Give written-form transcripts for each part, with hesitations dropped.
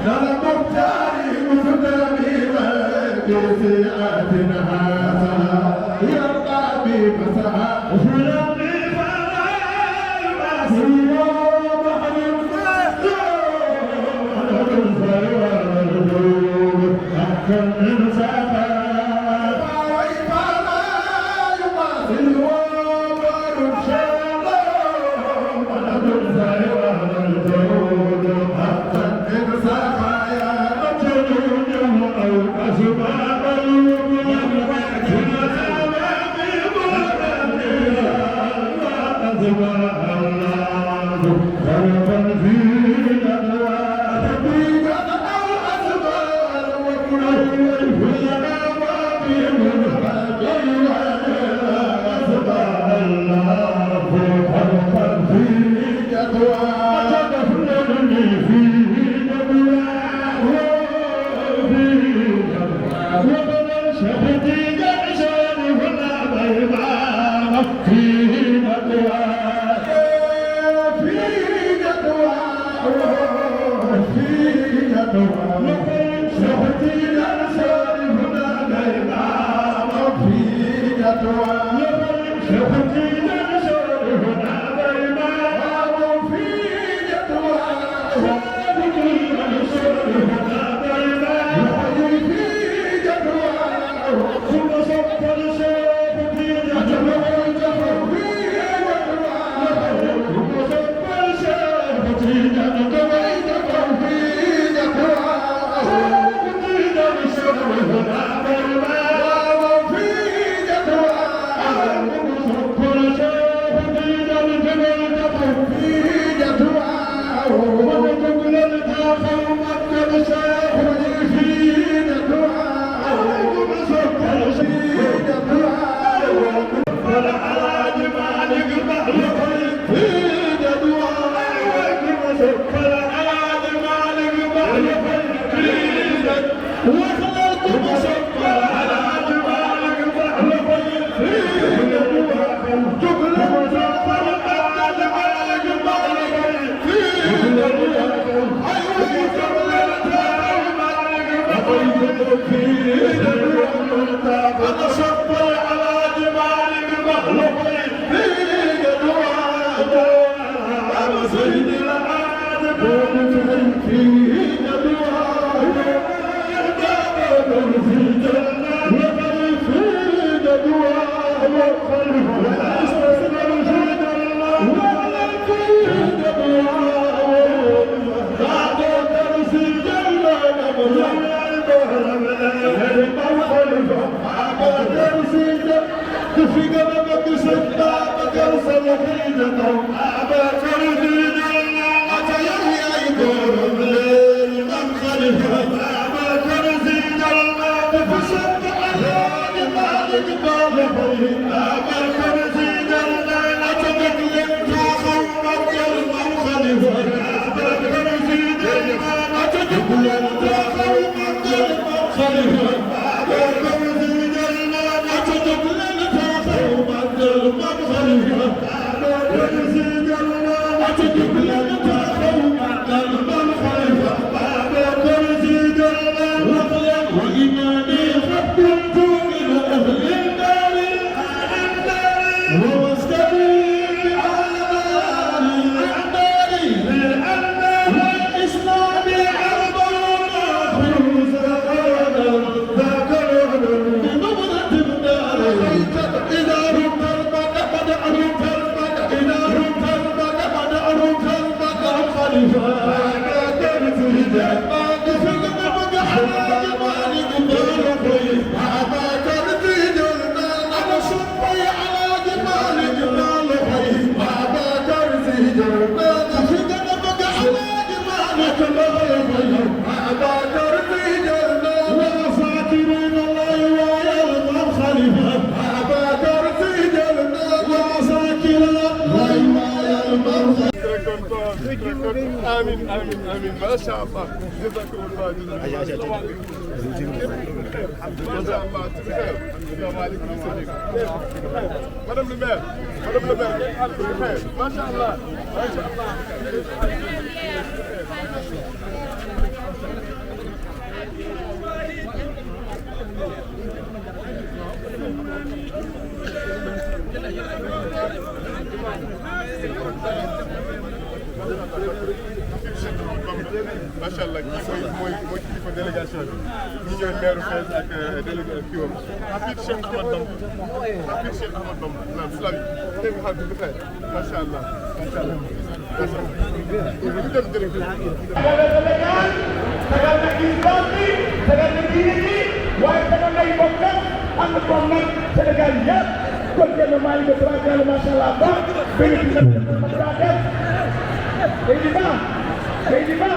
Nada آمين آمين آمين ما شاء الله جزاكم الله جزاكم الله ما شاء الله بخير السلام عليكم مدام المير بخير ما شاء الله ما شاء الله macha allah kii mooy kilifa délégation bi ñu ñooy maire Fès ak délégué kii woon Hafid Cheikh Ahmad Bamba Hafid Cheikh Ahmad Bamba naam sala bi tey nga xam ne xëy macha allah macha allah ñu dem jërëjëf sagal na islam bi sagal na diine ji waaye sagal na bokkam ànd ko nag Sénégal yëpp kon kenn maa ngi def rajo macha allah ba bëgg ci sa Seydina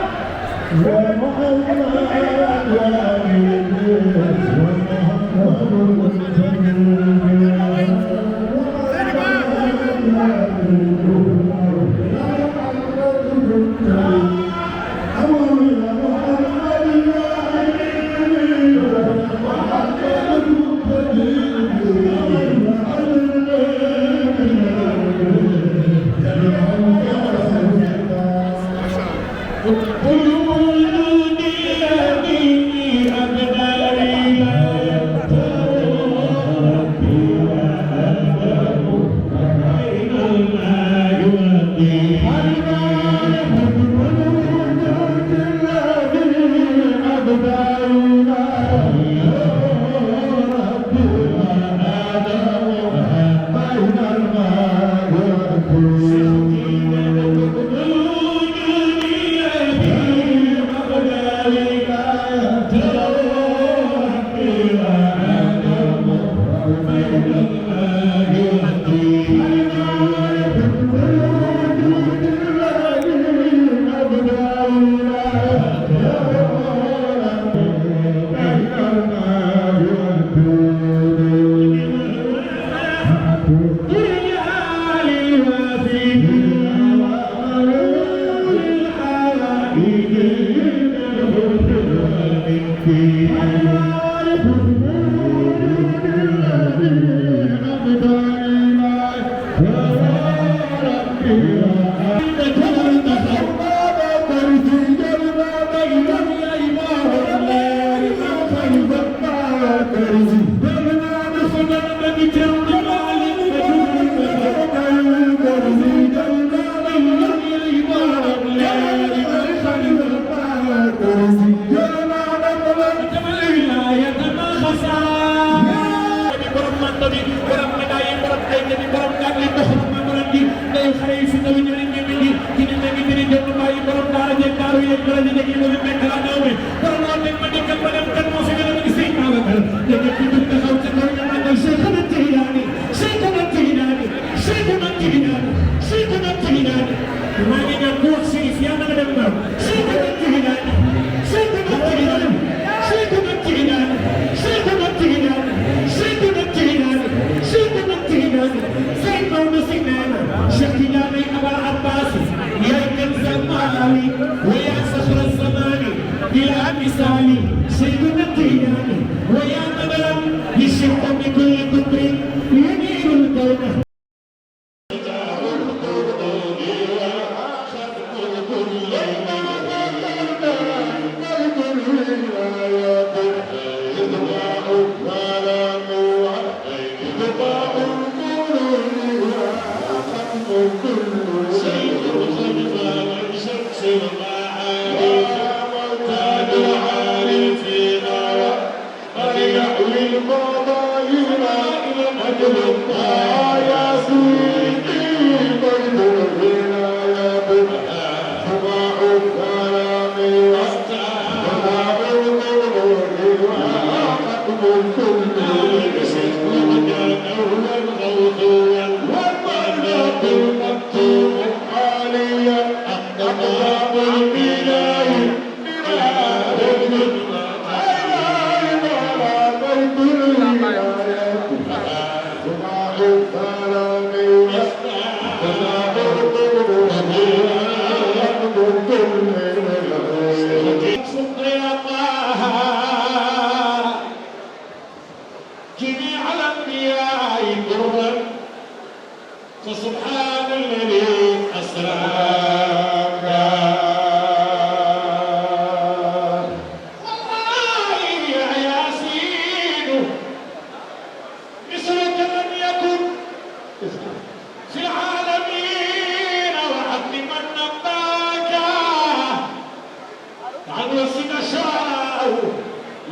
في العالمين وعد من نباك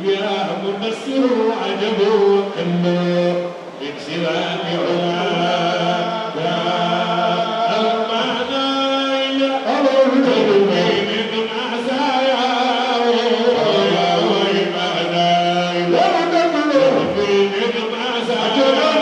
يا مبصر عجب وكله من سواك علاك المعنى إلى ترمي من عزايا يا ويمعنى إلى ترمي من عزايا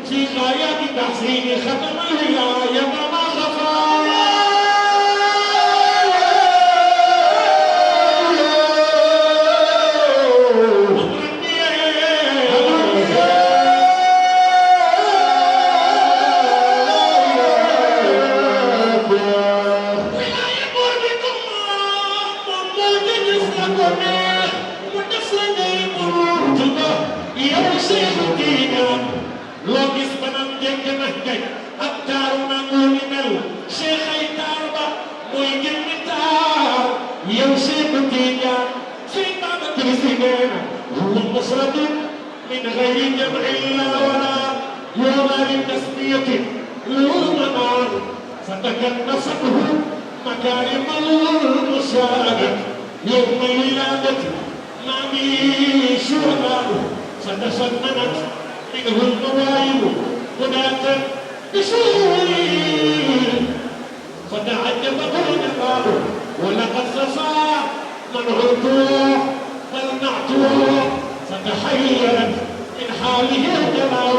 في غاية تحسين ختم الولاية ما خفى Cheikh Tidiane loo gis banam jekk na kay ak taaru na ngooni mel Cheikh ay taar ba mooy jëmmi taar yow Cheikh Tidiane Sëriñ Babacar Si nee na huwa musradun min ghayri jam'in la wala yawma li tasmiyati lumanan fatakannasathu مكارم المساعدة يوم الولادة ما بي شهداء فتسننت منه النوايب هناك بسهول فتعجب النقاب ولقد صفى من عرضوه بل نعتوه فتحيرت من حاله الجلال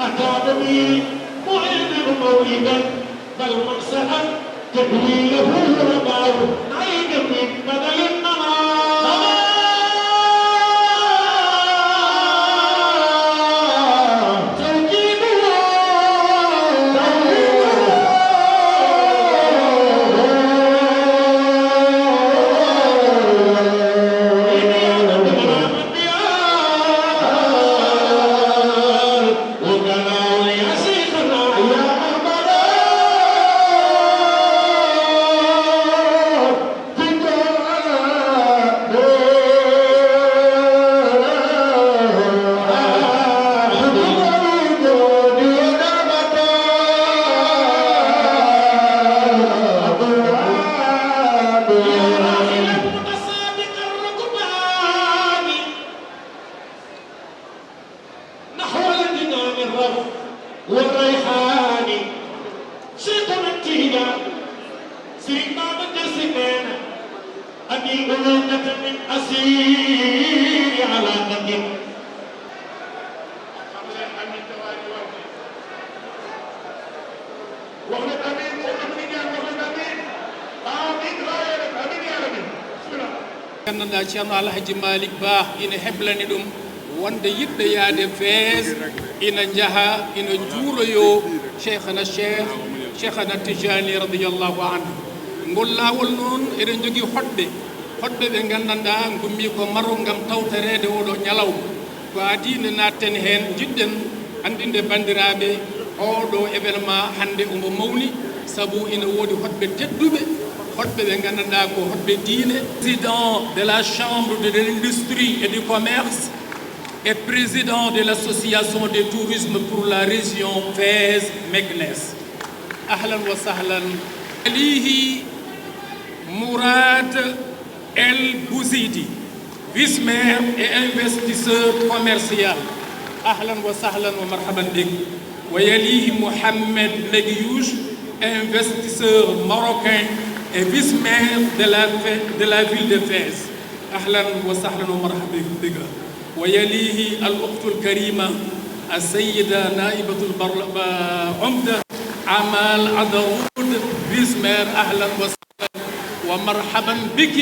أتابني معلم مولدا بل مرسلا تأويله رباه عين من بدل النهار توكيده وقالوا يا شيخنا يا والريحان شيخنا التهدى سيرين بابا جسمنا أبي أولوكة من أسير على قدم وقلت أمين وقلت أمين آمين غيرك أمين يا ربي بسم الله gandanɗa ceerno alhaji malik ba ina heblani ɗum wonde yiɗɗo yaade fees ina jaaha ina juuloyo cheikhana tijani radiallahu anhu ngol laawol noon eɗen jogii hoɗɓe ɓe gandanɗa gummi ko maro gam tawtorede oɗo ñalawma ko adi nde natten hen jiɗɗen andinde bandiraɓe oɗo événement hande omo mawni saabu ina woodi hoɗɓe tedduɓe président de la chambre de l'industrie et du commerce et président de l'association de tourisme pour la région Fès-Meknès. Ahlan wa sahlan. Alihi Mourad El Bouzidi, vice-maire et investisseur commercial. Ahlan wa sahlan wa marhaban bik. Wa yalihi Mohamed Meguiouch, investisseur marocain et vice-maire de la ville de Fès. أهلا وسهلا ومرحبا بك. ويليه الأخت الكريمة السيدة نائبة عمدة عمال عدرود فيسمير. أهلا وسهلا ومرحبا بك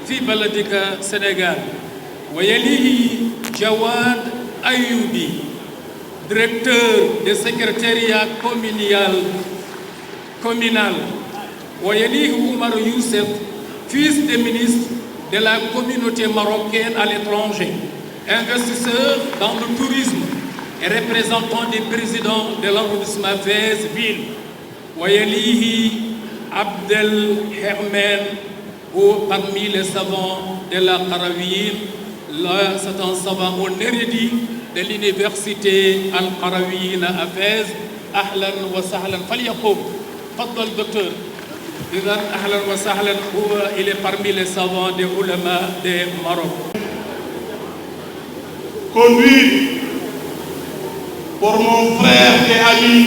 في بلدك سنغال. ويليه جواد أيوبي directeur du secrétariat communal. ويليه عمر يوسف fils de ministre de la communauté marocaine à l'étranger, investisseur dans le tourisme et représentant des présidents de l'arrondissement Fès-Ville. ويليه Abdel Hermen, parmi les savants de la Qarawiyyin. Là, c'est un savant érudit de l'université Al-Qarawiyyin à Fès. أهلا وسهلا. فليقوم. تفضل دكتور. إذن أهلا وسهلا. Il est parmi les savants des ulama de Maroc. Conduit pour mon frère et ami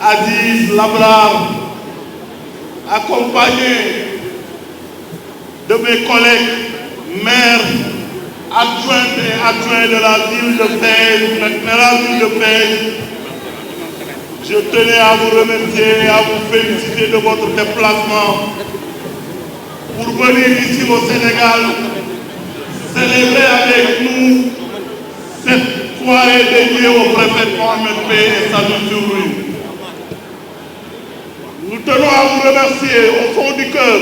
Aziz Labrar, accompagné de mes collègues maires, adjoints et adjoints de la ville de Fès, je tenais à vous remercier et à vous féliciter de votre déplacement pour venir ici au Sénégal célébrer avec nous cette soirée dédiée au prophète Mohammed, paix et salut sur lui. Nous tenons à vous remercier au fond du cœur.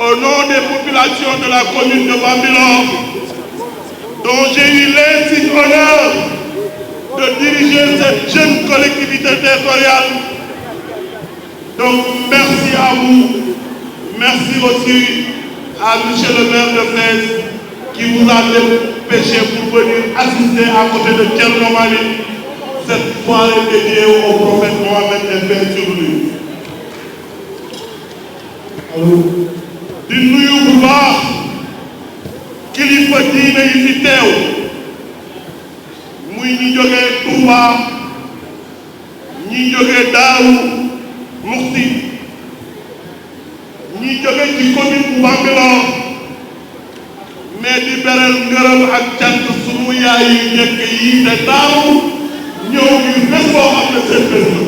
au nom des populations de la commune de Bambilor, dont j'ai eu l'insigne honneur de diriger cette jeune collectivité territoriale. Donc merci à vous, merci aussi à monsieur le maire de Fès qui vous a dépêché pour venir assister à côté de Thierno Malick cette soirée dédiée au prophète Mohammed et paix sur lui. di nuyu bu baax kilifa diine yi fi teew muy ñi jógee Touba ñi jógee Daaru Muxti ñi jógee ci commune bu Bambilor mais di beral ngërëm ak cant sunu yaay yu njëkk yi te daaw ñëw ngir bés boo xam ne seen bés la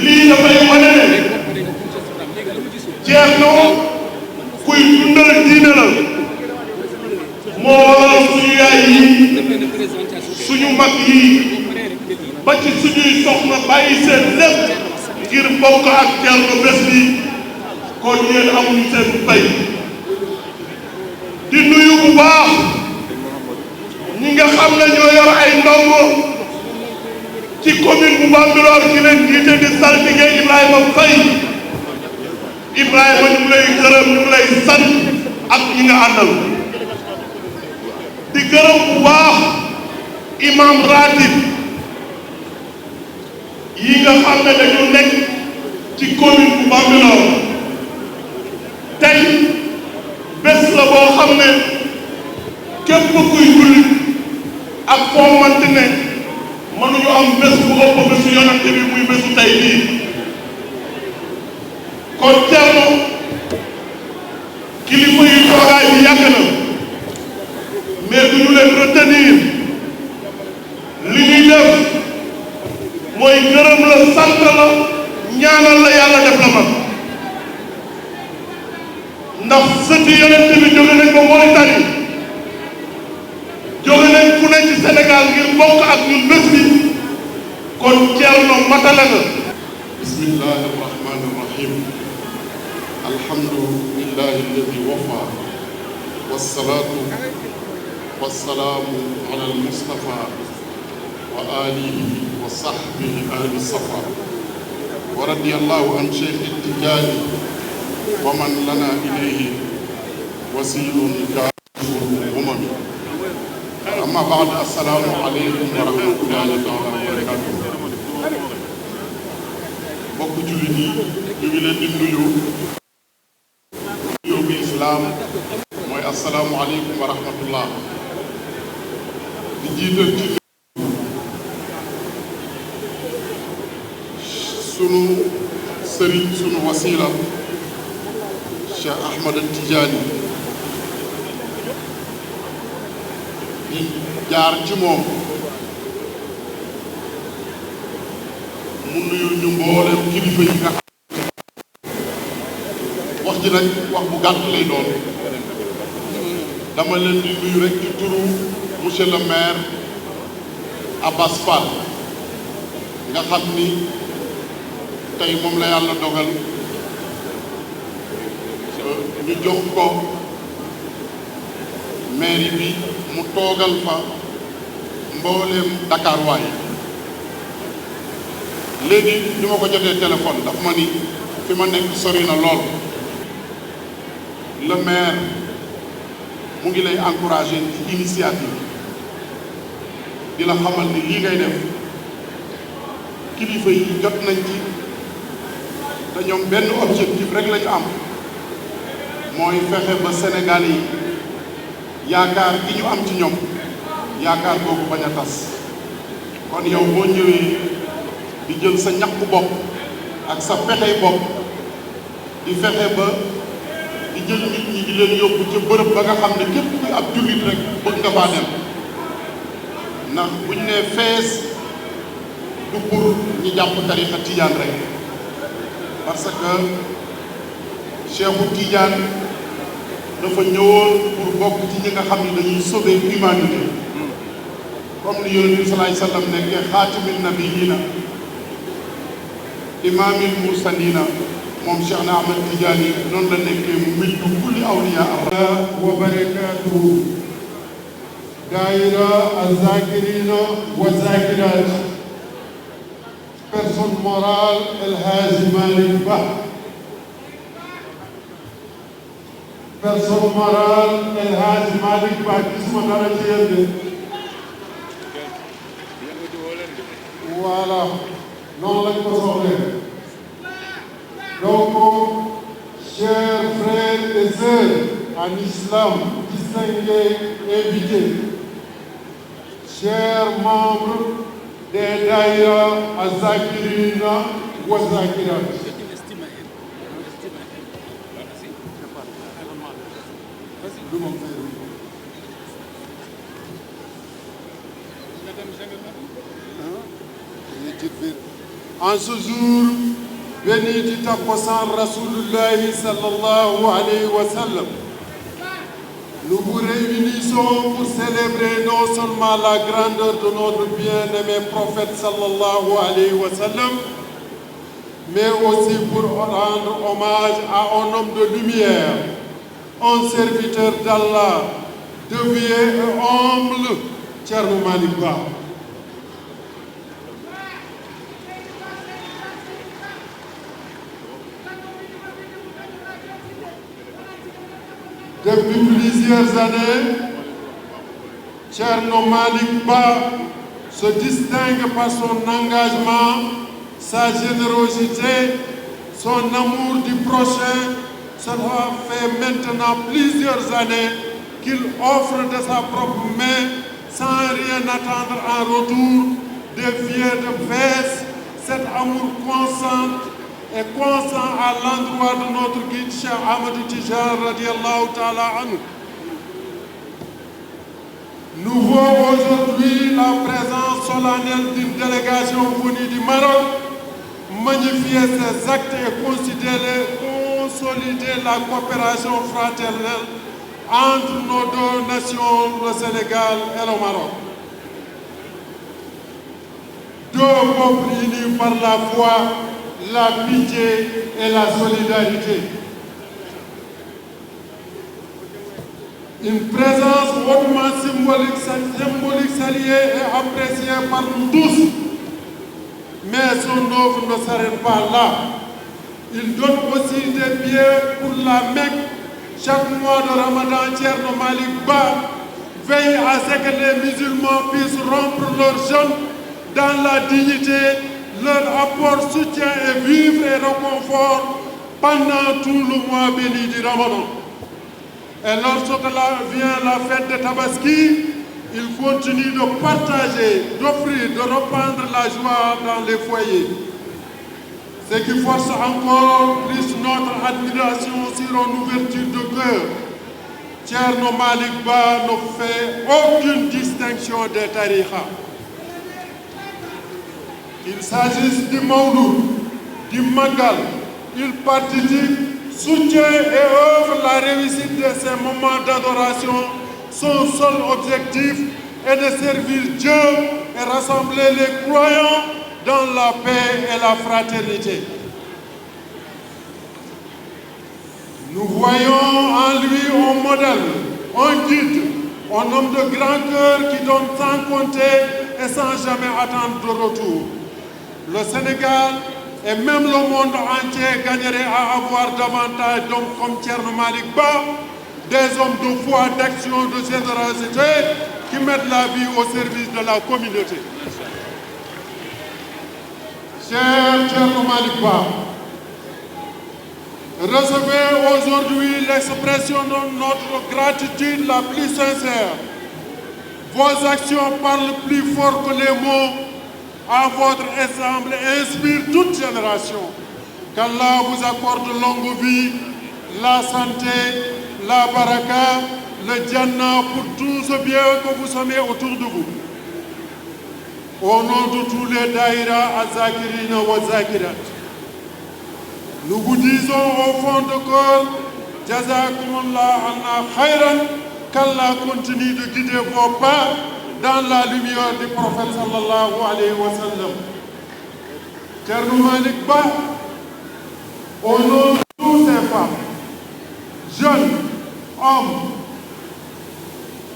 lii dafay wane ne Thierno kuy dundal diine la moo waral suñu yaay yi suñu mag yi ba ci suñuy soxna bàyyi seen lépp ngir bokk ak Thierno bés bi kon yéen amuñu seen fay di nuyu bu baax ñi nga xam ne ñoo yor ay ndongo ci commune bu Bambilor ki leen jiite di saltige Ibrahima Faye Ibrahima ñu ngi lay gërëm ñu ngi lay sant ak ñi nga àndal di gërëm bu baax imam ratib yi nga xam ne dañu nekk ci commune bu Bambilor tey bés la boo xam ne képp kuy jullit ak foo manti ne mënuñu am bés bu ëpp bésu yonante bi muy bésu tey bii kon Thierno kilifa yi toogaay bi yàgg na mais du ñu leen retenir li ñuy def mooy gërëm la sant la ñaanal la yàlla def la mag ndax sëti yonante bi jóge nañ ba Mauritanie jóge nañ fu ne ci Sénégal ngir bokk ak ñun bés bi kon Thierno matale na. bismillahi rahmani rahim alhamdulillahi alladi wafa wassalatu wassalaamu ala almustafa wa alihi wa sahbihi ahli safa wa radiyallahu an cheikh Tijaani wa man lana ilayhi wasilun kaafirul umami amma baad assalaamu aleykum wa rahmatullahi taala wa barakatuh mbokk jullit yi ñu ngi leen di nuyu bi islaam mooy assalaamu aleykum wa rahmatullah di jiital ci sunu sëriñ sunu wasila Cheikh Ahmad Tidiane di jaar ci moom mu nuyu ñu mboolem kilifa yi nga xam wax ji nag wax bu gàtt lay doon dama leen di nuyu rek ci turu monsieur le maire Abbas Fall nga xam ni tey moom la yàlla dogal ñu jox ko mairie bi mu toogal fa mbooleem Dakar waay léegi bi ma ko jotee téléphone daf ma ni fi ma nekk sori na lool le maire mu ngi lay encourager ci initiative di la xamal ni lii ngay def kilifa yi jot nañ ci te ñoom benn objectif rek lañu am mooy fexe ba Sénégal yi yaakaar gi ñu am ci ñoom yaakaar boobu bañ a tas kon yow boo ñëwee di jël sa ñàkku bopp ak sa pexey bopp di fexe ba di jël nit ñi di leen yóbbu ci bërëb ba nga xam ne képp kuy ab jullit rek bëgg nga faa dem ndax buñ ne Fès du pour ñi jàpp tarixa Tijaan rek parce que Cheikhu Tidiane dafa ñëwoon pour bokk ci ñi nga xam ne dañuy sauver humanité comme li Yonent bi sallallahu alayhi wa sallam nekkee xaatimin nabiyyiina imaamil mursalina moom Cheikhna Ahmed Tidiane noonu la nekkee mu middu kulli awliya wa barakatuhu daayira az-zakirina wa zakirat personne morale El Hadji Malick Ba personne morale El Hadji Malick Ba gisuma dara ci yéen de voilà noonu lañ ko soxlee donc chers frères et sœurs en islam distingués invités chers membres des daïra az-zakirina wa zakirat en ce jour béni du Takkosan Rasulullahi sallallahu alayhi wa sallam, nous vous réunissons pour célébrer non seulement la grandeur de notre bien-aimé prophète sallallahu alayhi wa sallam, mais aussi pour rendre hommage à un homme de lumière, un serviteur d'Allah, dévoué et humble, Thierno Malick Ba. Depuis plusieurs années, Thierno Malick Ba se distingue par son engagement, sa générosité, son amour du prochain. Cela fait maintenant plusieurs années qu'il offre de sa propre main, sans rien attendre en retour, des fiers de fesses, cet amour constant et constant à l'endroit de notre guide Cheikh Ahmadou Tidjane radiallahu ta'ala anhu. Nous voyons aujourd'hui la présence solennelle d'une délégation venue du Maroc, magnifier ses actes et consolider la coopération fraternelle entre nos deux nations, le Sénégal et le Maroc. Deux peuples unis par la foi, la pitié et la solidarité. Une présence hautement symbolique saluée et appréciée par nous tous. Mais son œuvre ne s'arrête pas là. Il donne aussi des biens pour la Mecque. Chaque mois de Ramadan, Thierno Malick Ba veille à ce que les musulmans puissent rompre leur jeûne dans la dignité, leur apport soutien et vivre et réconfort pendant tout le mois béni du Ramadan. Et lorsque vient la fête de Tabaski, il continue de partager, d'offrir, de répandre la joie dans les foyers. Ce qui force encore plus notre admiration sur une ouverture de cœur. Thierno Malick Ba ne fait aucune distinction des tariqa. Il s'agisse du Mawlud, du Magal, il participe, soutient et œuvre la réussite de ces moments d'adoration. Son seul objectif est de servir Dieu et rassembler les croyants dans la paix et la fraternité. Nous voyons en lui un modèle, un guide, un homme de grand cœur qui donne sans compter et sans jamais attendre de retour. Le Sénégal et même le monde entier gagnerait à avoir davantage d'hommes comme Thierno Malick Ba, des hommes de foi, d'action, de générosité qui mettent la vie au service de la communauté. Cher Thierno Malick Ba, recevez aujourd'hui l'expression de notre gratitude la plus sincère. Vos actions parlent plus fort que les mots. À votre exemple inspire toute génération. Qu'Allah vous accorde longue vie, la santé, la baraka, le Jannah pour tout ce bien que vous semez autour de vous. Au nom de tous les daïra az-zakirina wa zakirat, nous vous disons au fond de cœur, Jazakumullah anna khayran, qu'Allah continue de guider vos pas dans la lumière du prophète sallallahu alayhi wa sallam. Thierno Malick Ba, au nom de tous ces femmes, jeunes, hommes,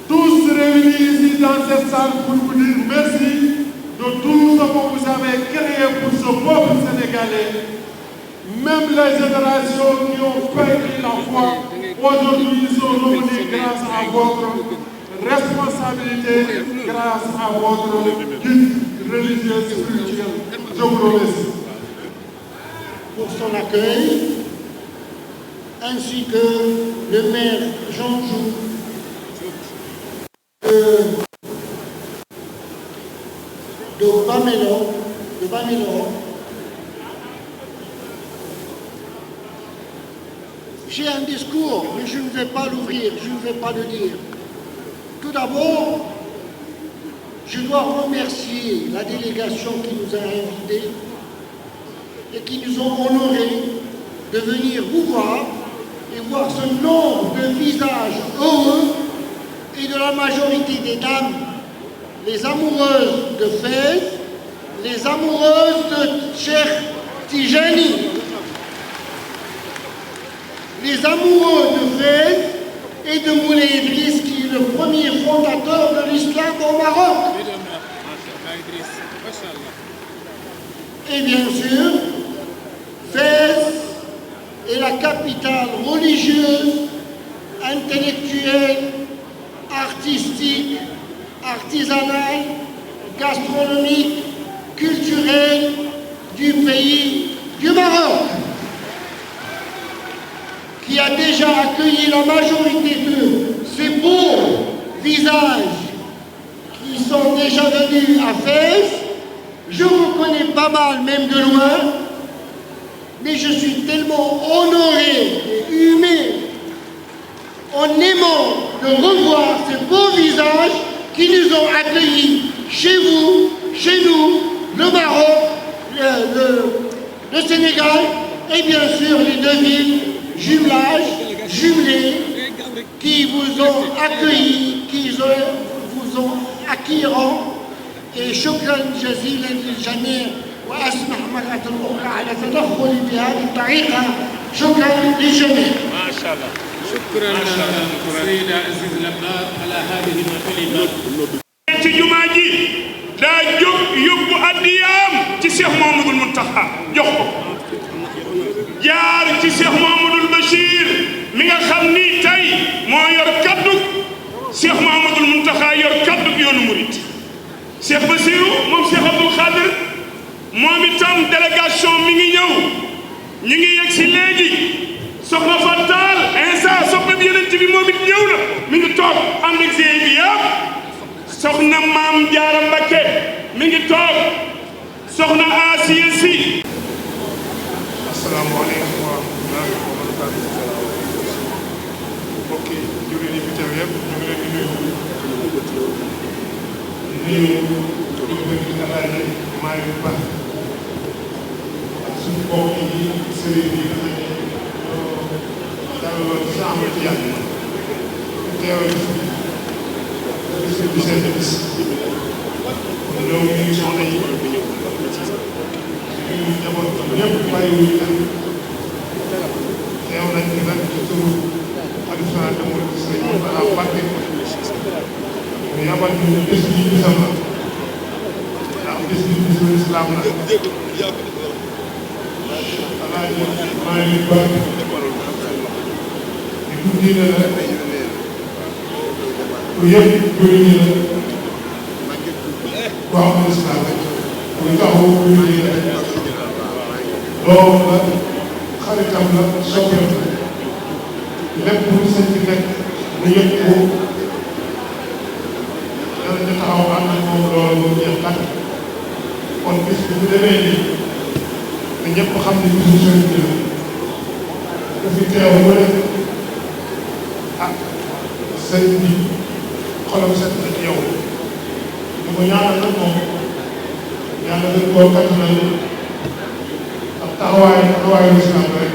tous réunis ici dans cette salle pour vous dire merci de tout ce que vous avez créé pour ce peuple sénégalais. Même les générations qui ont perdu la foi, aujourd'hui sont revenus grâce à votre responsabilité, grâce à votre guide religieux spirituel. Je vous remercie. Pour son accueil, ainsi que le maire Jean Jou, de Bamelo. J'ai un discours, mais je ne vais pas l'ouvrir, je ne vais pas le dire. Tout d'abord, je dois remercier la délégation qui nous a invités et qui nous ont honorés de venir vous voir et voir ce nombre de visages heureux et de la majorité des dames, les amoureuses de Fès, les amoureuses de Cheikh Tijani, les amoureux de Fès et de Moulay Idriss, qui est le premier fondateur de l'islam au Maroc. Et bien sûr, Fès est la capitale religieuse, intellectuelle, artistique, artisanale, gastronomique, culturelle du pays du Maroc, qui a déjà accueilli la majorité de ces beaux visages qui sont déjà venus à Fès. Je vous connais pas mal, même de loin, mais je suis tellement honoré et humé en aimant de revoir ces beaux visages qui nous ont accueillis chez vous, chez nous, le Maroc, le Sénégal et bien sûr les deux villes jumelées qui vous ont accueillis, qui vous ont acquérant. Et شكرا جزيلا للجميع واسمح مرة أخرى على تدخلي بهذه الطريقة. شكرا للجميع. ما شاء الله. شكرا سيدة عزيز لبنان على هذه الكلمات. ci jumaa ji daa jóg yóbbu addiyaam ci Cheikh Mouhamadoul Mountakha jox ko jaar ci Cheikh Mouhamadoul Bachir mi nga xam ni tey moo yor kaddu Cheikh Mouhamadoul Mountakha yor kaddu yoonu murit Cheikh Bassirou moom Cheikh Abdoul Khadir moom itam délégation mi ngi ñëw ñu ngi yegg si léegi soxna Fatal Insa soxna bi Yonent bi moom it ñëw na mi ngi toog ànd ak bi yëpp soxna Maam Jaara Mbakke mi ngi toog soxna Asiya Si. asalaamaaleykum wa rahmatullaahi wa barakaatuh. mbokki jullit yi fi teew yëpp ñu ngi leen di nuyu Alaaji Maalik Ba ak suñu mbokk yi sëriñ yi nga xam ne ñoo dalaloon ci Ahmad Tijaan teewal bi seen bis ñoom ñu soxna yi ñu njaboot ñëpp bàyyiwuñu kenn teew nañ ci nag ci turu xalifa général des mourides Sëriñ Mountakha Mbacké ñu yabal ñu bés bi bisam la ndax bés bi bisu islam la Alaaji Maalik Ba di ku diine la ku yëpp jullit ñi la ku am islam rek ku taxawu jullit ñi la doom la xaritam la soppeem la lépp lu sëñ bi nekk mu yëg ko dana ñu taxaw ànd ak moom loolu mu jeex tàkk kon bis bi bu demee nii te ñëpp xam ne bisu sëriñ bi la ku fi teew mu ne ah sëriñ bi xolam set na ci yow ñu ko ñaanal nag moom yàlla gën koo kattanal ndax taxawaayu islam rek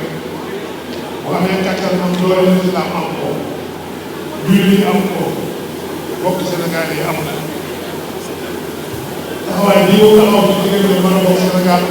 bu amee kattan am doole islam am ko jullit yi am ko bokk Sénégal yi am taxawaay bi yow taxaw ci diggante Maroc ak Sénégal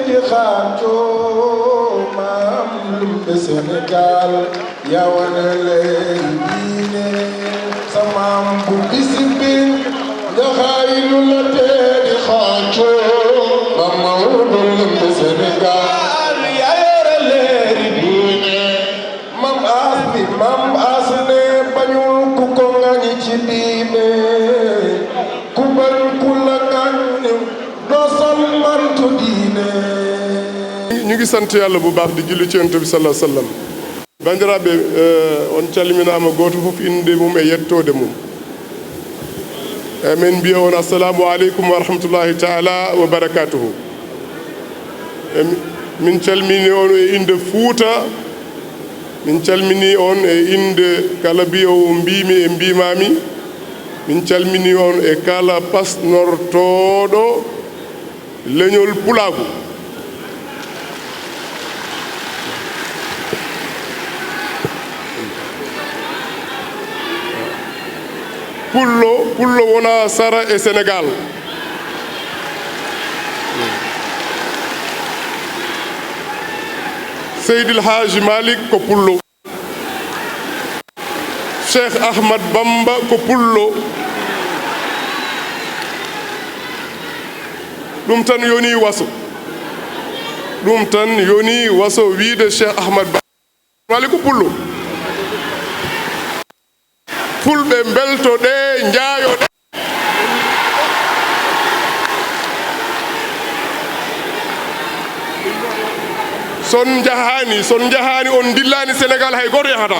di xaacoo maam lumbe Sénégal yaa wane leen diine sa maam bu disipin nga xaylu la tee di xaacoo maam Maodo lumbe Sénégal yaa yore leen diine maam as ne bañul ku ko ngañi ci diine ku bañ ku la ngañ ñu ngi sant yàlla bu baax di julli ci Yonent bi sallallahu alayhi wa sallam bandiraɓe on calminama goto fof inde mum e yettode mum min mbiya on assalamu aleykum wa rahmatullahi taala wa barakatuhu min calmini on e inde Fouta min calmini on e inde kala mbiyowo mbimi e mbimami min calmini on e kala pasnortoɗo leñol pulagu pullo wona sara e Sénégal Seydil Hadji Malick ko pullo Cheikh Ahmad Bamba ko pullo ɗum tan yoni waso wiide Cheikh Ahmad Bamba Malick ko pullo fulɓe beltoɗe jaayoɗe son jahani on dillani Sénégal hay goto yahata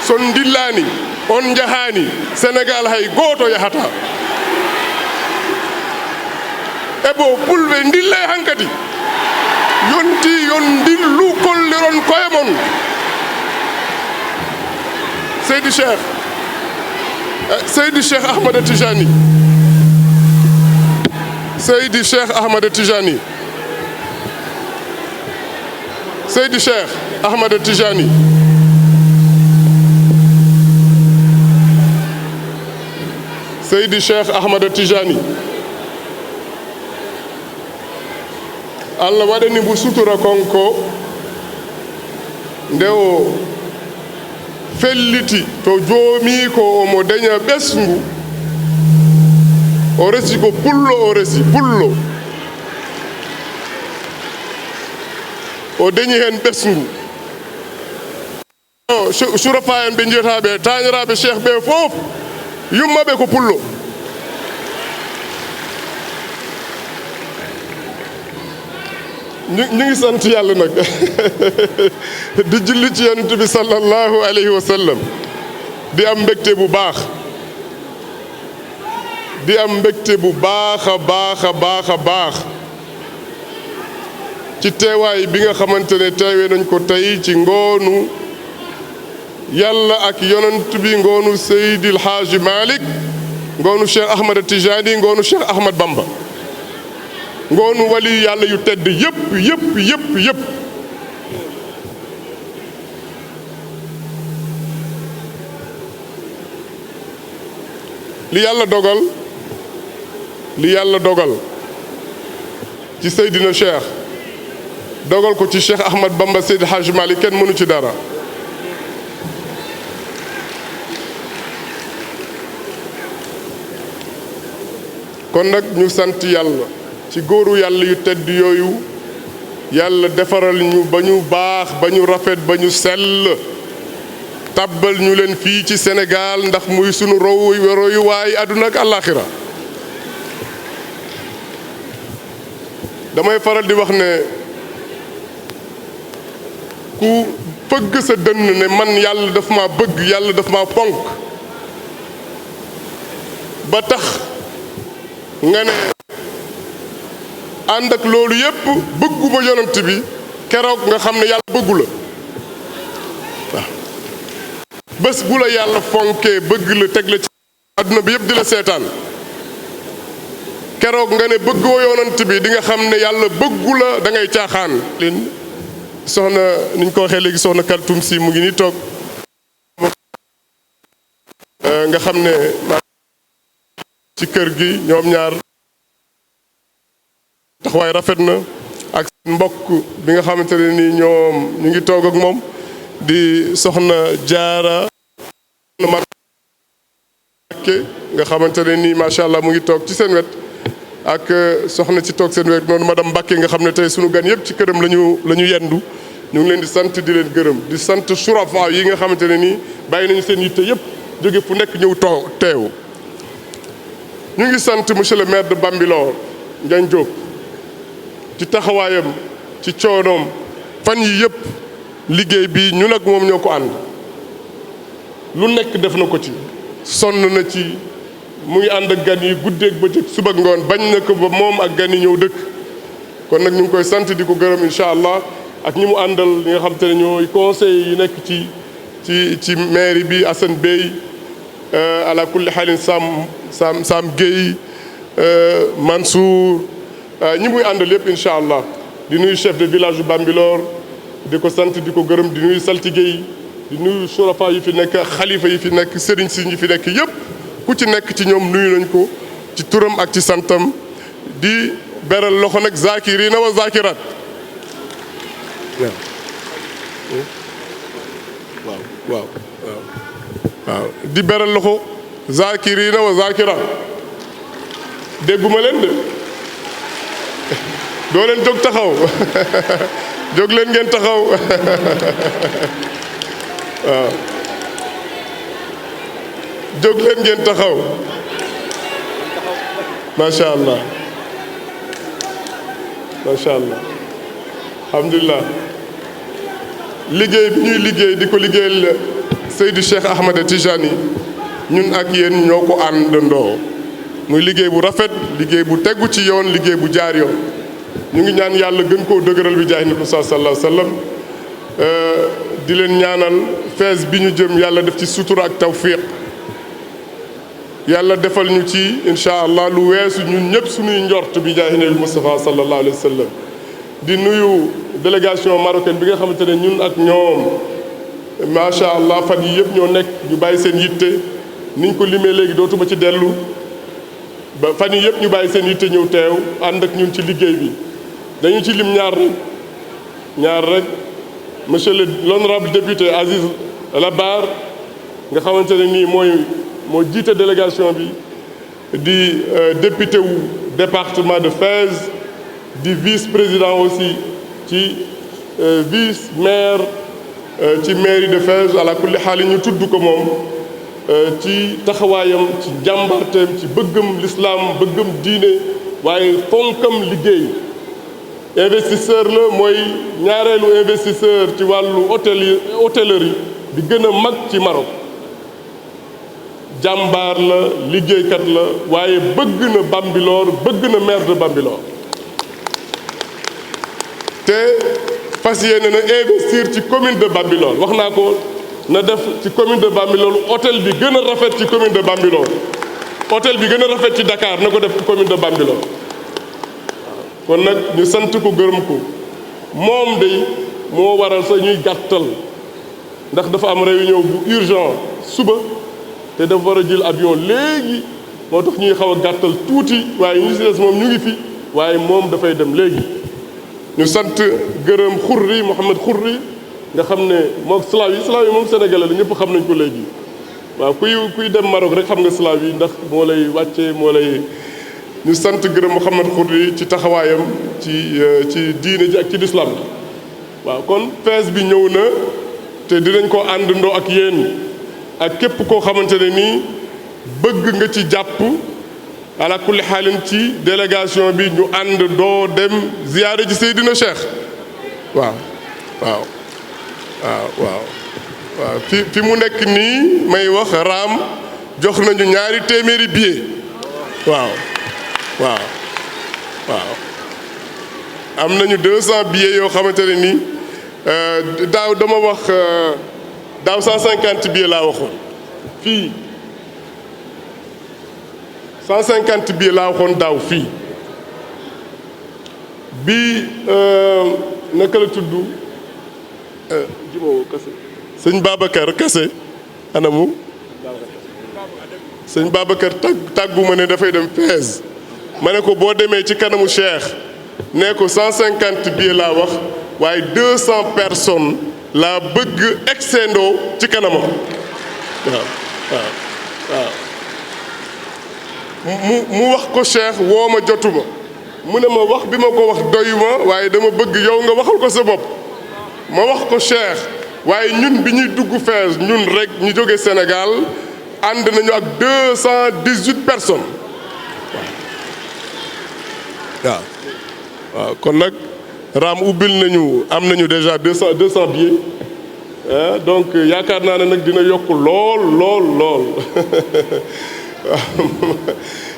son dillani on jahani Sénégal hay goto yahata ebo fulɓe dilla e hankadi yonti yon dillu kolliron koye mon Seydi Cheikh Ahmad Tijani Seydi Cheikh Ahmad Tijani Seydi Cheikh Ahmad Tijani Seydi Cheikh Ahmad Tijani Allah waɗani mbo sutura konko nde o felliti to joomi ko omo daña ɓesngu o resi ko pullo pullo o dañi hen ɓesngu surafa en ɓe jiyataɓe tañiraɓe cheikh ɓe fof yummaɓe ko pullo ñu ngi sant yàlla nag di julli ci Yonent bi sallallahu alayhi wa sallam di am mbégte bu baax a baax ci teewaay bi nga xamante ne teewee nañ ko tey ci ngoonu yàlla ak Yonent bi ngoonu Seydil Hadji Malick ngoonu Cheikh Ahmad Tijani ngoonu Cheikh Ahmad Bamba ngoonu wali yàlla yu tedd yëpp li yàlla dogal ci Seydina Cheikh dogal ko ci Cheikh Ahmad Bamba Seydi Hadji Malick kenn mënu ci dara kon nag ñu sant yàlla ci góoru yàlla yu tedd yooyu yàlla defaral ñu ba ñu baax ba ñu rafet ba ñu sell tàbbal ñu leen fii ci Sénégal ndax muy sunu royuwaay àdduna ak àllaaxira damay faral di wax ne ku fëgg sa dënn ne man yàlla daf ma bëgg yàlla daf ma fonk ba tax nga ne ànd ak loolu yépp bëggu ba yonent bi keroog nga xam ne yàlla bëggu la waaw bés bu la yàlla fonkee bëgg la teg la ci àdduna bi yépp di la seetaan keroog nga ne bëggoo yonent bi di nga xam ne yàlla bëggu la da ngay caaxaan leen soxna niñ ko waxee léegi soxna Kaltum si mu ngi ni toog nga xam ne ci kër gi ñoom ñaar taxawaay rafet na ak mbokk bi nga xamante ne nii ñoom ñu ngi toog ak moom di soxna Jaara Mbakke nga xamante ne nii macha allah mu ngi toog ci seen wet ak soxna ci toog seen wet noonu madame Mbakke nga xam ne tey sunu gan yëpp ci këram la ñu yendu ñu ngi leen di sant di leen gërëm di sant surafa yi nga xamante ne nii bàyyi nañu seen yitte yëpp jóge fu nekk ñëw teew ñu ngi sant monsieur le maire de Bambilor Ndiagne Diop ci taxawaayam ci coonoom fan yi yëpp liggéey bi ñun ak moom ñoo ko ànd lu nekk def na ko ci sonn na ci mu ngi ànd ak gan yi guddeeg bëccëg suba ak ngoon bañ na ko ba moom ak gan yi ñëw dëkk kon nag ñu ngi koy sant di ko gërëm incha allah ak ñi mu àndal li nga xam te ne ñooy conseil yi nekk ci mairie bi Assane Bey ala kulli xaalin Sam Gueye Mansour ñi muy àndal yëpp incha allah di nuyu chef de village bu Bambilor di ko sant di ko gërëm di nuyu saltige yi di nuyu surafa yi fi nekk xalifa yi fi nekk sëriñ si ñi fi nekk yëpp ku ci nekk ci ñoom nuyu nañ ko ci turam ak ci santam di beral loxo nag zakirina wa zakirat waaw di beral loxo zakirina wa zakirat dégguma leen de doo leen jóg taxaw jóg leen ngeen taxaw waaw jóg leen ngeen taxaw macha allah macha allah alhamdulilah liggéey bi ñuy liggéey di ko liggéeyal Seydi Cheikh Ahmed Tijani ñun ak yéen ñoo ko àndandoo muy liggéey bu rafet liggéey bu tegu ci yoon liggéey bu jaar yoon ñu ngi ñaan yàlla gën koo dëgëral bi jaay ni ko sallallahu alayhi wa sallam di leen ñaanal fees bi ñu jëm yàlla def ci sutura ak tawfiq yàlla defal ñu ci incha allah lu weesu ñun ñëpp suñuy njort bi jaay nabi Mustafa sallallahu alayhi wa sallam di nuyu délégation marocaine bi nga xamante ne ñun ak ñoom macha allah fan yi yëpp ñoo nekk ñu bàyyi seen yitte niñ ko limee léegi dootuma ci dellu ba fan yi yëpp ñu bàyyi seen yitte ñëw teew ànd ak ñun ci liggéey bi dañu ci lim ñaar rek monsieur l'honorable député Aziz Labar nga xamante ne nii moo jiite délégation bi di député wu département de Fès di vice-président aussi ci vice-maire ci mairie de Fès ala kulli xaal ñu tudd ko moom ci taxawaayam ci jàmbarteem ci bëggam l'islam bëggam diine waaye fonkam liggéey investisseur la mooy ñaareelu investisseur ci wàllu hôtellerie bi gën a mag ci Maroc jàmbaar la liggéeykat la waaye bëgg na Bambilor bëgg na maire de Bambilor te fas yéene na investir ci commune de Bambilor wax naa ko na def ci commune de Bambilor hôtel bi gën a rafet ci commune de Bambilor hôtel bi gën a rafet ci Dakar na ko def ci commune de Bambilor kon nag ñu sant ko gërëm ko moom day moo waral sa ñuy gàttal ndax dafa am réunion bu urgent suba te dafa war a jël avion léegi moo tax ñuy xaw a gàttal tuuti waaye ñu si des moom ñu ngi fi waaye moom dafay dem léegi ñu sant gërëm Xurri Mouhamed Xurri nga xam ne moom Slawi moom sénégalais la ñëpp xam nañ ko léegi waaw kuy dem Maroc rek xam nga Slawi ndax moo lay wàccee moo lay ñu sant gërëm Mouhamed Xurri ci taxawaayam ci diine ji ak ci lislaam waaw kon fees bi ñëw na te dinañ ko àndandoo ak yéen ak képp koo xamante ne nii bëgg nga ci jàpp ala kulli xaalin ci délégation bi ñu ànd doo dem ziyaare ji Seydina Cheikh waaw fi mu nekk nii may wax raam jox nañu ñaari téeméeri billet waaw am nañu 200 billets yoo xamante ne nii daaw dama wax daaw 150 billets laa waxoon fii 150 billets laa waxoon daaw fii bi naka la tudd sëñ Babacar Kassé anamu sëñ Babacar tàggu ma ne dafay dem Fès ma ne ko boo demee ci kanamu Cheikh nee ko 150 billets laa wax waaye 200 personnes laa bëgg exendo ci kanamam waaw mu wax ko Cheikh woo ma jotuma mu ne ma wax bi ma ko wax doyuma waaye dama bëgg yow nga waxal ko sa bopp ma wax ko Cheikh waaye ñun bi ñuy dugg Fès ñun rek ñu jóge Sénégal ànd nañu ak 218 personnes waaw kon nag raam ubbil nañu am nañu déjà 200 billets donc yaakaar naa ne nag dina yokk lool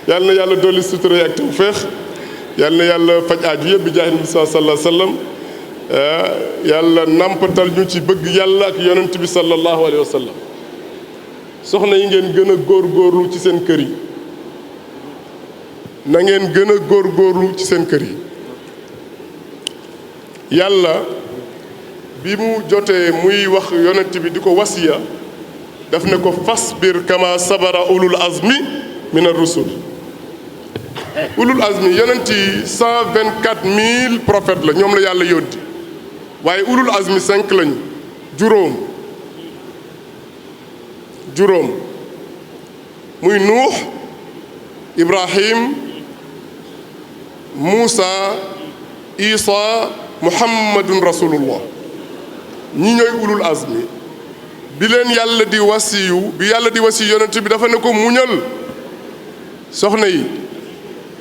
yal na yàlla dolli sutura ak tawfeex yal na yàlla faj aaju yëpp bi jaahi nabi sallallahu alayhi wa sallam yàlla nampatal ñu ci bëgg yàlla ak yonent bi sallallahu alayhi wa sallam soxna yi ngeen gën a góorgóorlu ci seen kër yi na ngeen gën a góorgóorlu ci seen kër yi yàlla bi mu jotee muy wax yonent bi di ko wasiya daf ne ko fasbir kama sabara ulul azmi min ar-rusul ulul azmi yonent yi 124 000 prophètes la ñoom la yàlla yónni waaye ulul azmi 5 lañu juróom muy Nuux Ibrahim Muusa Isa Muhammadun Rasulullah ñi ñooy ulul azmi bi leen yàlla di wasiyu bi yàlla di wasiyu yonent bi dafa ne ko muñal soxna yi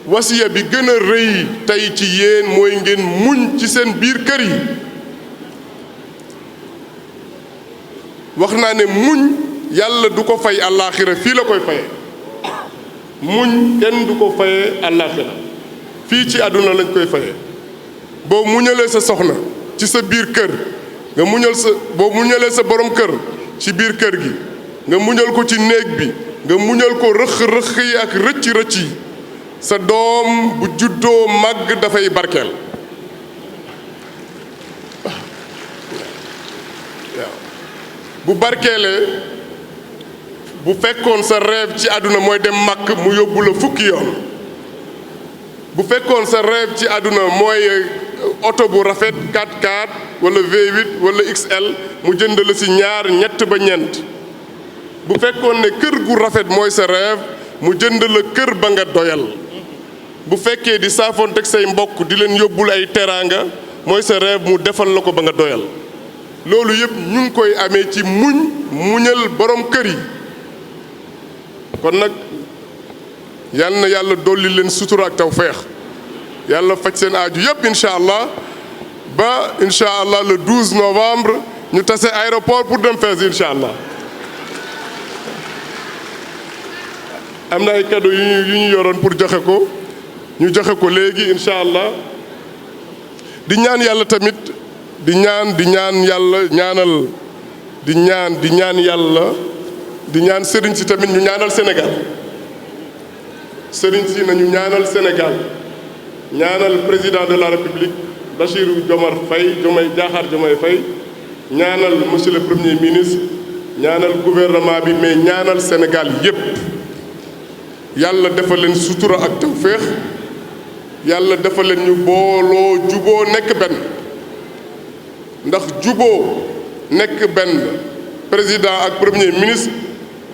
wasiya bi gën a rëy tey ci yéen mooy ngeen muñ ci seen biir kër yi wax naa ne muñ yàlla du ko fay àllaaxira fii la koy faye muñ kenn du ko fayee àllaaxira fii ci àdduna lañ koy faye boo muñalee sa soxna ci sa biir kër nga muñal boo muñalee sa borom kër ci biir kër gi nga muñal ko ci néeg bi nga muñal ko rëq-rëq yi ak rëcc-rëcc yi sa doom bu juddoo màgg dafay barkeel waaw bu barkeelee bu fekkoon sa rêve ci àdduna mooy dem màkk mu yóbbu la fukki yoon bu fekkoon sa rêve ci àdduna mooy oto bu rafet 4x4 wala V8 wala XL mu jënd la si ñaar ñett ba ñeent bu fekkoon ne kër gu rafet mooy sa rêve mu jënd la kër ba nga doyal bu fekkee di saafoonteeg say mbokk di leen yóbbul ay teraanga mooy sa rêve mu defal la ko ba nga doyal loolu yëpp ñu ngi koy amee ci muñal borom kër yi kon nag yal na yàlla dolli leen sutura ak tawfeex yàlla faj seen aaju yëpp incha allah ba incha allah le 12 novembre ñu tase aéroport pour dem Fès incha allah am na ay cadeau yu ñu yoroon pour joxe ko ñu joxe ko léegi incha allah di ñaan yàlla tamit di ñaan yàlla ñaanal di ñaan yàlla di ñaan sëriñ si tamit ñu ñaanal Sénégal sëriñ si nañu ñaanal Sénégal ñaanal président de la République Bassirou Diakhar Diomaye Faye ñaanal monsieur le premier ministre ñaanal gouvernement bi mais ñaanal Sénégal yépp yàlla defal leen sutura ak tawféex yàlla defal leen ñu booloo juboo nekk benn ndax juboo nekk benn président ak premier ministre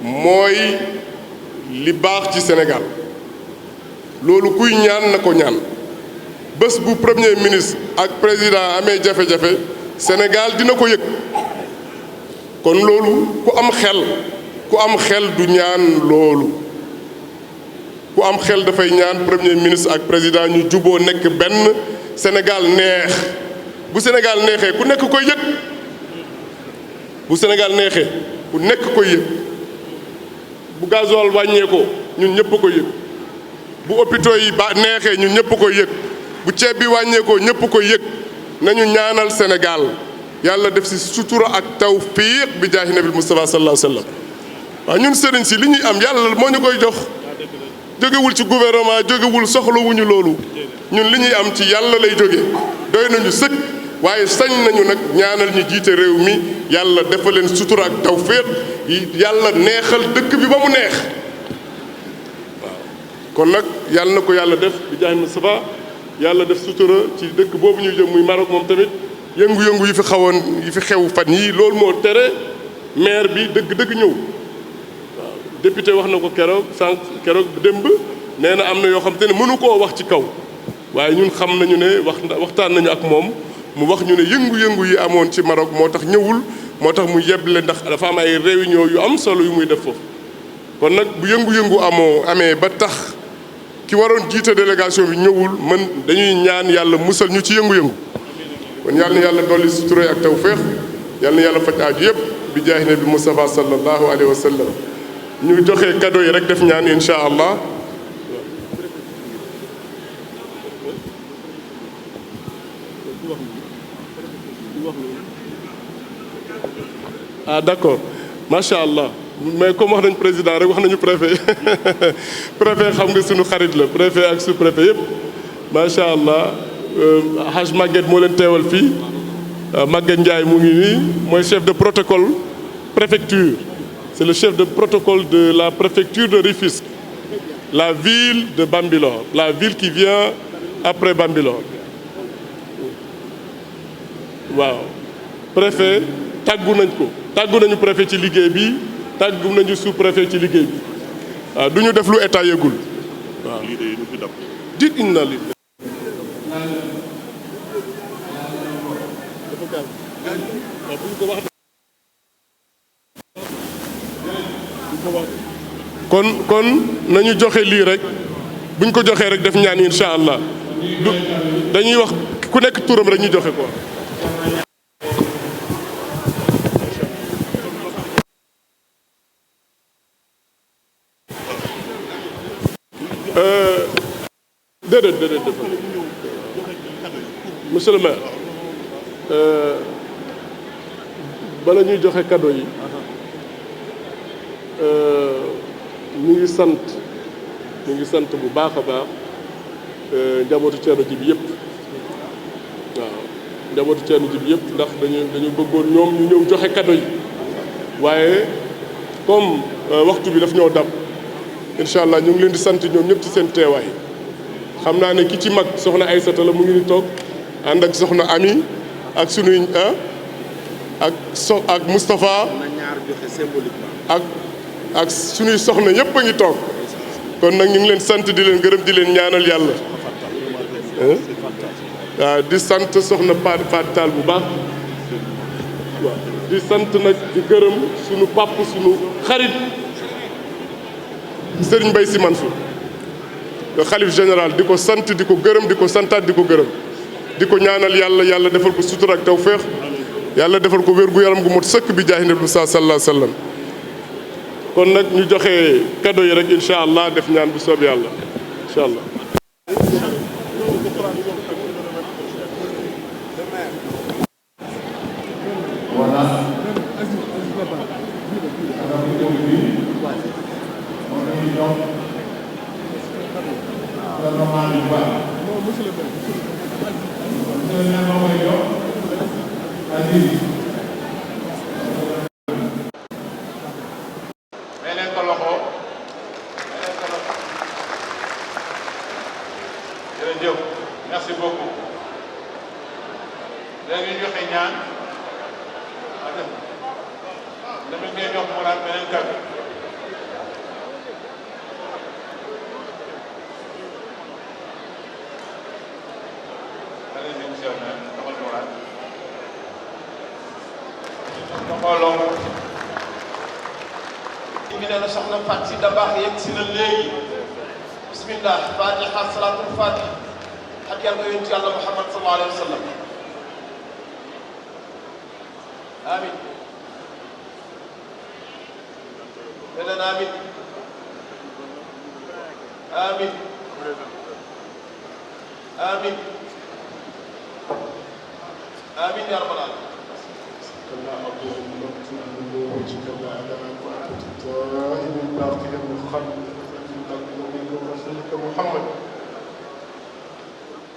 mooy li baax ci Sénégal loolu kuy ñaan na ko ñaan bés bu premier ministre ak président amee jafe-jafe Sénégal dina ko yëg kon loolu ku am xel du ñaan loolu ku am xel dafay ñaan premier ministre ak président ñu juboo nekk benn Sénégal neex bu Sénégal neexee ku nekk koy yëg bu Sénégal neexee ku nekk koy yëg bu gasoil wàññeekoo ñun ñëpp koy yëg bu hôpitaux yi neexee ñun ñëpp koy yëg bu ceeb bi wàññeekoo ñëpp koy yëg nañu ñaanal Sénégal yàlla def si sutura ak tawfiq bi jaahi nabil Mustafa sallallahu alayhi wa sallam waaw ñun sëriñ si li ñuy am yàlla moo ñu koy jox jógewul ci gouvernement jógewul soxlawuñu loolu ñun li ñuy am ci yàlla lay jóge doy nañu sëkk waaye sañ nañu nag ñaanal ñu jiite réew mi yàlla defal leen sutura ak tawfiq yàlla neexal dëkk bi ba mu neex waaw kon nag yàlla na ko yàlla def bi jaahi Mustafa yàlla def sutura ci dëkk boobu ñuy jëm muy Maroc moom tamit yëngu-yëngu yi fi xew fan yii loolu moo tere maire bi dëgg-dëgg ñëw waaw député wax na ko keroog démb nee na am na yoo xam te ne mënu koo wax ci kaw waaye ñun xam nañu ne waxtaan nañu ak moom mu wax ñu ne yëngu-yëngu yi amoon ci Maroc moo tax ñëwul moo tax mu yeble ndax dafa am ay réunion yu am solo yu muy def foofu kon nag bu yëngu-yëngu amee ba tax ki waroon jiite délégation bi ñëwul dañuy ñaan yàlla musal ñu ci yëngu-yëngu kon yàlla na yàlla dolli sutura ak tawféex yàlla na yàlla faj aaju yëpp bi jaahi nabi Mustafa sallallahu alayhi wa sallam ñu joxe cadeau yi rek def ñaan incha allah. ah d'accord macha allah mais comme wax nañ président rek wax nañu préfet préfet xam nga suñu xarit la préfet ak sous-préfet yëpp macha allah Haj Maguette moo leen teewal fii Maguette Ndiaye mu ngi nii mooy chef de protocole préfecture c'est le chef de protocole de la préfecture de Rufisque la ville de Bambilor la ville qui vient après Bambilor waaw préfet tàggu nañu préfet ci liggéey bi tàggu nañu sous-préfet ci liggéey bi waaw du ñu def lu état yëgul waaw dit inna li kon nañu joxe lii rek buñ ko joxee rek def ñaan insha allah dañuy wax ku nekk turam rek ñu joxe ko déedéet monsieur le maire bala ñuy joxe cadeau yi ñu ngi sant bu baax a baax njabootu Thierno Djiby yëpp waaw njabootu Thierno Djiby yëpp ndax dañu bëggoon ñoom ñu ñëw joxe cadeau yi waaye comme waxtu bi daf ñoo dab incha allah ñu ngi leen di sant ñoom ñëpp ci seen teewaay xam naa ne ki ci mag soxna Aïssata la mu ngi ni toog ànd ak soxna Ami ak sunuy ak Moustapha ak sunuy soxna ñëpp a ngi toog kon nag ñu ngi leen sant di leen gërëm di leen ñaanal yàlla waaw di sant soxna Fatou Tall bu baax waaw di sant nag di gërëm sunu pàpp sunu xarit Serigne Mbaye Sy Mansour le xalif général di ko sant di ko gërëm di ko santaat di ko gërëm di ko ñaanal yàlla defal ko sutura ak tawféex yàlla defal ko wér-gu-yaram gu mot sëkk bi jaahi nabi sallallahu alayhi wa sallam kon nag ñu joxe cadeau yi rek incha allah def ñaan bu soob yàlla incha allah. jërëjëf merci beaucoup léegi ñu joxe ñaan dama ngay jox mu naan beneen kàddu allez-y monsieur le maire doxal mu naan doxaloo ñu ngi ne soxna Fatou Sy Dabakh yegg si na léegi bismillah fatiha salatul fatiha ak yàlla yonent yàlla Muhammad sallallahu alayhi wa sallam amin beneen amin amin amin amin ya rabbal alamin محمد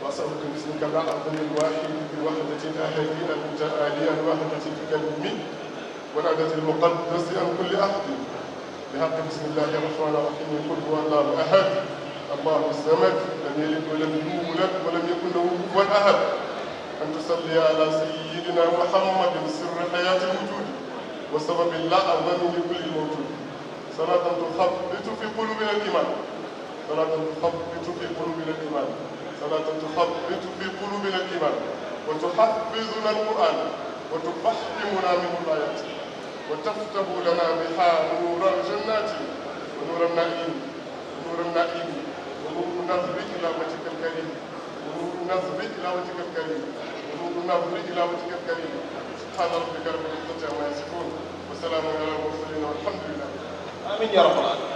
وأسألك باسمك الأعظم الواحد بوحدة الأحدين المتآلية الواحدة الكلم والعدد المقدس عن كل أحد بحق بسم الله الرحمن الرحيم قل هو الله أحد الله الصمد لم يلد ولم يولد ولم يكن له كفوا أحد أن تصلي على سيدنا محمد سر حياة الوجود وسبب الأعظم لكل موجود صلاة تثبت في قلوبنا الإيمان صلاة تثبت في قلوبنا الإيمان صلاة تثبت في قلوبنا الإيمان وتحفظنا القرآن وتفهمنا منه الآيات وتفتح لنا بها نور الجنات ونور النعيم ونور النعيم ونور النظر إلى وجهك الكريم ونور النظر إلى وجهك الكريم ونور النظر إلى وجهك الكريم سبحان ربك رب العزة عما يصفون وسلام على المرسلين والحمد لله. آمين يا رب العالمين.